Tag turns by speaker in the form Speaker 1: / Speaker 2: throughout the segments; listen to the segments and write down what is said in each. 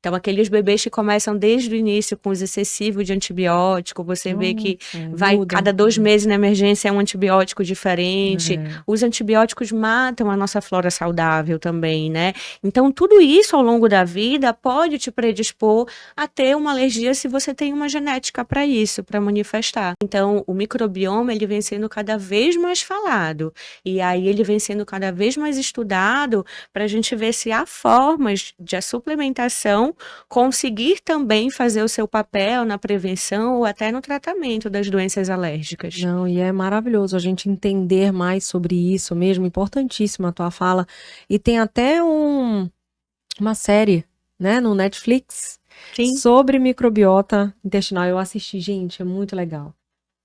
Speaker 1: Então, aqueles bebês que começam desde o início com uso excessivo de antibiótico, você vê que vai
Speaker 2: muda.
Speaker 1: cada 2 meses na emergência é um antibiótico diferente.
Speaker 2: É.
Speaker 1: Os antibióticos matam a nossa flora saudável também, né? Então, tudo isso ao longo da vida pode te predispor a ter uma alergia se você tem uma genética para isso, para manifestar. Então, o microbioma, ele vem sendo cada vez mais falado. E aí, ele vem sendo cada vez mais estudado para a gente ver se há formas de a suplementação conseguir também fazer o seu papel na prevenção ou até no tratamento das doenças alérgicas.
Speaker 2: Não, e é maravilhoso a gente entender mais sobre isso mesmo, importantíssima a tua fala. E tem até uma série, né, no Netflix,
Speaker 1: Sim.
Speaker 2: sobre microbiota intestinal. Eu assisti, gente, é muito legal.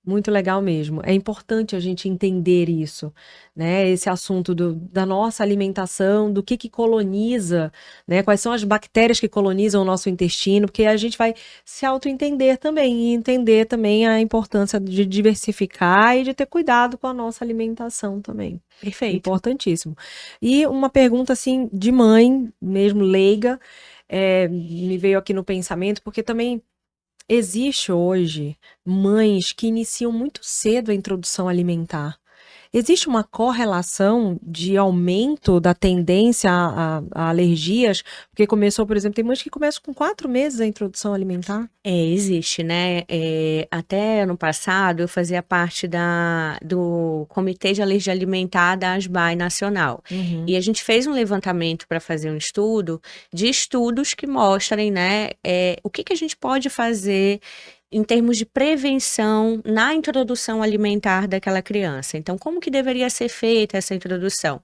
Speaker 2: Muito legal mesmo. É importante a gente entender isso, né? Esse assunto da nossa alimentação, do que coloniza, né? Quais são as bactérias que colonizam o nosso intestino, porque a gente vai se auto-entender também e entender também a importância de diversificar e de ter cuidado com a nossa alimentação também.
Speaker 1: Perfeito.
Speaker 2: Importantíssimo. E uma pergunta assim de mãe, mesmo leiga, me veio aqui no pensamento, porque também existe hoje mães que iniciam muito cedo a introdução alimentar. Existe uma correlação de aumento da tendência a alergias? Porque começou, por exemplo, tem mães que começam com 4 meses a introdução alimentar.
Speaker 1: Existe, né? Até ano passado eu fazia parte do Comitê de Alergia Alimentar da ASBAI Nacional. E a gente fez um levantamento para fazer um estudo de estudos que mostrem, né, o que a gente pode fazer em termos de prevenção na introdução alimentar daquela criança. Então, como que deveria ser feita essa introdução?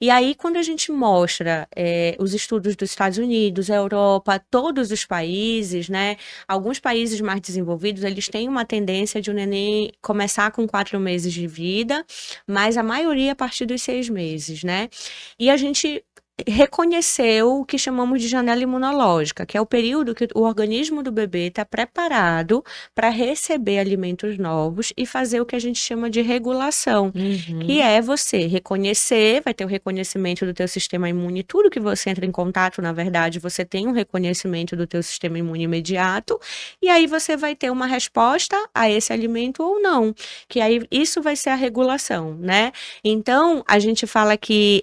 Speaker 1: E aí, quando a gente mostra os estudos dos Estados Unidos, Europa, todos os países, né? Alguns países mais desenvolvidos, eles têm uma tendência de o neném começar com 4 meses de vida, mas a maioria a partir dos 6 meses, né? E a gente reconheceu o que chamamos de janela imunológica, que é o período que o organismo do bebê está preparado para receber alimentos novos e fazer o que a gente chama de regulação, que é você reconhecer, vai ter o reconhecimento do teu sistema imune, tudo que você entra em contato, na verdade, você tem um reconhecimento do teu sistema imune imediato, e aí você vai ter uma resposta a esse alimento ou não, que aí isso vai ser a regulação, né? Então, a gente fala que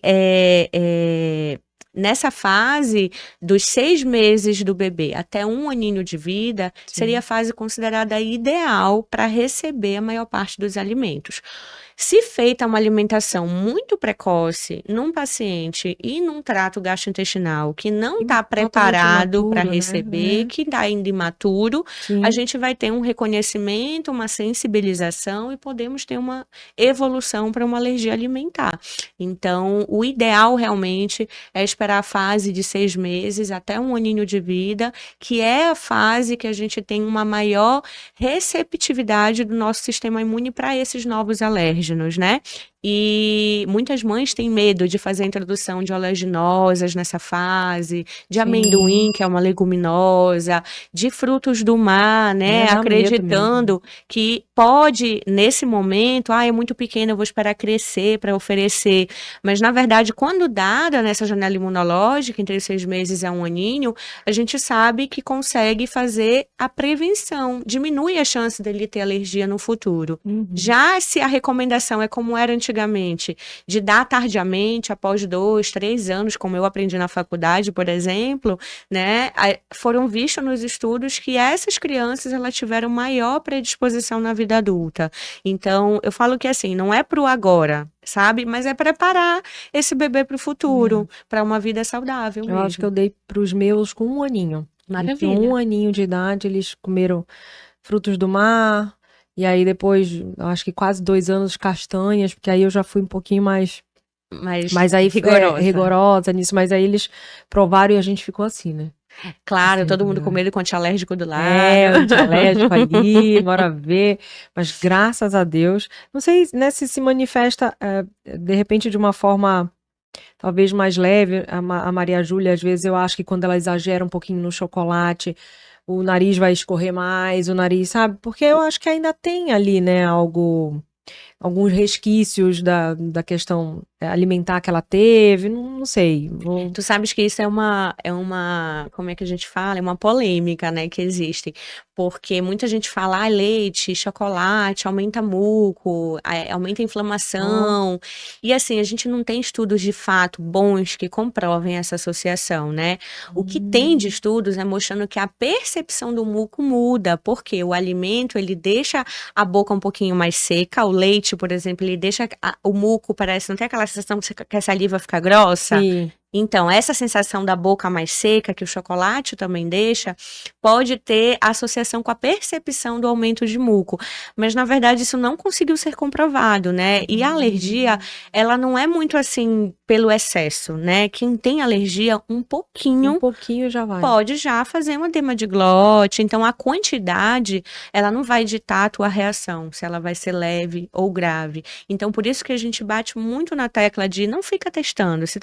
Speaker 1: nessa fase dos 6 meses do bebê até 1 aninho de vida, seria a fase considerada ideal para receber a maior parte dos alimentos. Se feita uma alimentação muito precoce num paciente e num trato gastrointestinal que não está preparado para receber, que está ainda imaturo, a gente vai ter um reconhecimento, uma sensibilização e podemos ter uma evolução para uma alergia alimentar. Então, o ideal realmente é esperar a fase de 6 meses até 1 aninho de vida, que é a fase que a gente tem uma maior receptividade do nosso sistema imune para esses novos alérgenos, né? E muitas mães têm medo de fazer a introdução de oleaginosas nessa fase, de amendoim, que é uma leguminosa, de frutos do mar, né? Acreditando que pode, nesse momento, é muito pequeno, eu vou esperar crescer para oferecer. Mas, na verdade, quando dada nessa janela imunológica, entre 6 meses a 1 aninho, a gente sabe que consegue fazer a prevenção, diminui a chance dele ter alergia no futuro. Já se a recomendação é como era antigamente, de dar tardiamente, após 2, 3 anos, como eu aprendi na faculdade, por exemplo, né, foram vistos nos estudos que essas crianças, elas tiveram maior predisposição na vida adulta. Então, eu falo que assim, não é pro agora, sabe? Mas é preparar esse bebê pro futuro, para uma vida saudável mesmo.
Speaker 2: Eu acho que eu dei pros meus com 1 aninho.
Speaker 1: Maravilha.
Speaker 2: Com 1 aninho de idade, eles comeram frutos do mar, e aí depois, acho que quase 2 anos, castanhas, porque aí eu já fui um pouquinho mais aí rigorosa nisso, mas aí eles provaram e a gente ficou assim, né?
Speaker 1: Claro, todo mundo com medo com antialérgico do lado.
Speaker 2: Antialérgico ali, bora ver. Mas graças a Deus, não sei, né, se manifesta de repente de uma forma talvez mais leve. A Maria Júlia, às vezes, eu acho que quando ela exagera um pouquinho no chocolate, o nariz vai escorrer mais, o nariz, sabe? Porque eu acho que ainda tem ali, né, alguns resquícios da questão alimentar que ela teve, não sei.
Speaker 1: Tu sabes que isso como é que a gente fala? É uma polêmica, né, que existe. Porque muita gente fala, leite, chocolate, aumenta muco, aumenta a inflamação. E assim, a gente não tem estudos de fato bons que comprovem essa associação, né? O que tem de estudos é mostrando que a percepção do muco muda, porque o alimento, ele deixa a boca um pouquinho mais seca, o leite, por exemplo, ele deixa o muco, parece, não tem aquela sensação que a saliva fica grossa?
Speaker 2: Sim.
Speaker 1: Então, essa sensação da boca mais seca, que o chocolate também deixa, pode ter associação com a percepção do aumento de muco. Mas, na verdade, isso não conseguiu ser comprovado, né? E a alergia, ela não é muito assim pelo excesso, né? Quem tem alergia, um pouquinho
Speaker 2: já vai.
Speaker 1: pode já fazer uma edema de glote. Então, a quantidade, ela não vai ditar a tua reação, se ela vai ser leve ou grave. Então, por isso que a gente bate muito na tecla de não fica testando. Se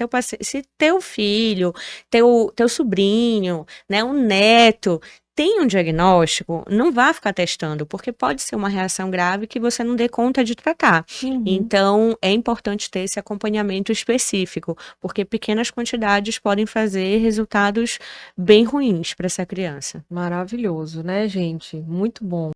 Speaker 1: teu filho, teu sobrinho, né, um neto, tem um diagnóstico, não vá ficar testando, porque pode ser uma reação grave que você não dê conta de tratar. Então, é importante ter esse acompanhamento específico, porque pequenas quantidades podem fazer resultados bem ruins para essa criança.
Speaker 2: Maravilhoso, né, gente? Muito bom.